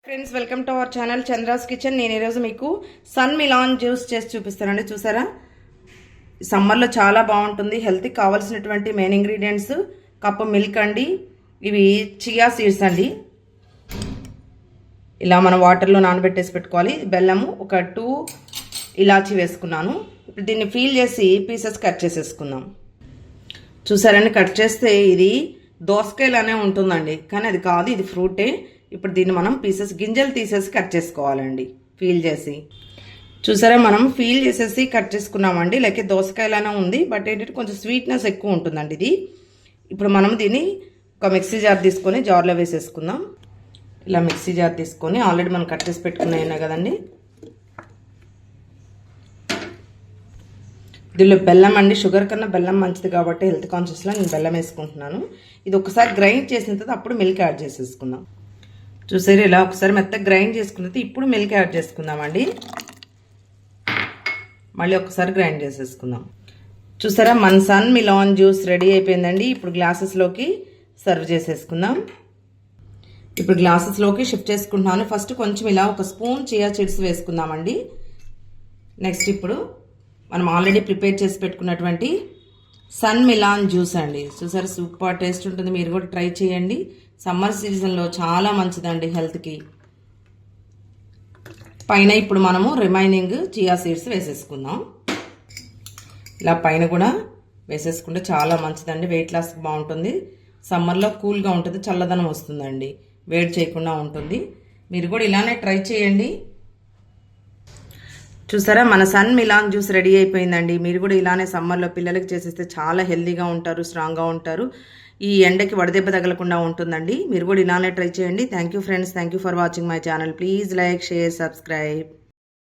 Friends welcome to our channel Chandra's kitchen. నేను ఈరోజు మీకు సన్ మిలాన్ జ్యూస్ చేసి చూపిస్తానండి. చూసారా, సమ్మర్లో చాలా బాగుంటుంది. హెల్త్కి కావాల్సినటువంటి మెయిన్ ఇంగ్రీడియంట్స్ కప్పు మిల్క్ అండి, ఇవి చియా సీడ్స్ అండి. ఇలా మనం వాటర్లో నానబెట్టేసి పెట్టుకోవాలి. బెల్లము ఒక 2 ఇలాచి వేసుకున్నాను. ఇప్పుడు దీన్ని ఫీల్ చేసి పీసెస్ కట్ చేసేసుకుందాం. చూసారండి, కట్ చేస్తే ఇది దోసకాయలానే ఉంటుందండి, కానీ అది కాదు, ఇది ఫ్రూటే. ఇప్పుడు దీన్ని మనం పీసెస్ గింజలు తీసేసి కట్ చేసుకోవాలండి, ఫీల్ చేసి. చూసారా, మనం ఫీల్ చేసేసి కట్ చేసుకున్నామండి. లేక దోసకాయలానే ఉంది, బట్ ఏంటంటే కొంచెం స్వీట్నెస్ ఎక్కువ ఉంటుందండి ఇది. ఇప్పుడు మనం దీన్ని ఒక మిక్సీ జార్ తీసుకొని జార్లో వేసేసుకుందాం. ఇలా మిక్సీ జార్ తీసుకొని ఆల్రెడీ మనం కట్ చేసి పెట్టుకున్నాయి కదండి. దీనిలో బెల్లం అండి, షుగర్ కన్నా బెల్లం మంచిది కాబట్టి హెల్త్ కాన్షియస్లో నేను బెల్లం వేసుకుంటున్నాను. ఇది ఒకసారి గ్రైండ్ చేసిన తర్వాత అప్పుడు మిల్క్ యాడ్ చేసేసుకుందాం. చూసారు, ఇలా ఒకసారి మెత్తగా గ్రైండ్ చేసుకున్న తర్వాత ఇప్పుడు మిల్క్ యాడ్ చేసుకుందామండి. మళ్ళీ ఒకసారి గ్రైండ్ చేసేసుకుందాం. చూసారా, మన సన్ మిలాన్ జ్యూస్ రెడీ అయిపోయిందండి. ఇప్పుడు గ్లాసెస్లోకి సర్వ్ చేసేసుకుందాం. ఇప్పుడు గ్లాసెస్లోకి షిఫ్ట్ చేసుకుంటున్నాను. ఫస్ట్ కొంచెం ఇలా ఒక స్పూన్ చియా సీడ్స్ వేసుకుందామండి. నెక్స్ట్ ఇప్పుడు మనం ఆల్రెడీ ప్రిపేర్ చేసి పెట్టుకున్నటువంటి సన్ మిలాన్ జ్యూస్ అండి. చూసారా, సూపర్ టేస్ట్ ఉంటుంది. మీరు కూడా ట్రై చేయండి. సమ్మర్ సీజన్లో చాలా మంచిదండి హెల్త్కి. పైన ఇప్పుడు మనము రిమైనింగ్ చియా సీడ్స్ వేసేసుకుందాం. ఇలా పైన కూడా వేసేసుకుంటే చాలా మంచిదండి, వెయిట్ లాస్కి బాగుంటుంది. సమ్మర్లో కూల్గా ఉంటుంది, చల్లదనం వస్తుందండి, వేడి చేయకుండా ఉంటుంది. మీరు కూడా ఇలానే ట్రై చేయండి. చూసారా, మన సన్ మిలాన్ జ్యూస్ రెడీ అయిపోయిందండి. మీరు కూడా ఇలానే సమ్మర్లో పిల్లలకి చేసేస్తే చాలా హెల్తీగా ఉంటారు, స్ట్రాంగ్గా ఉంటారు. ఈ ఎండకి వడదెబ్బ తగలకుండా ఉంటుందండి. మీరు కూడా ఇలానే ట్రై చేయండి. Thank you friends, thank you for watching my channel. Please like, share, subscribe.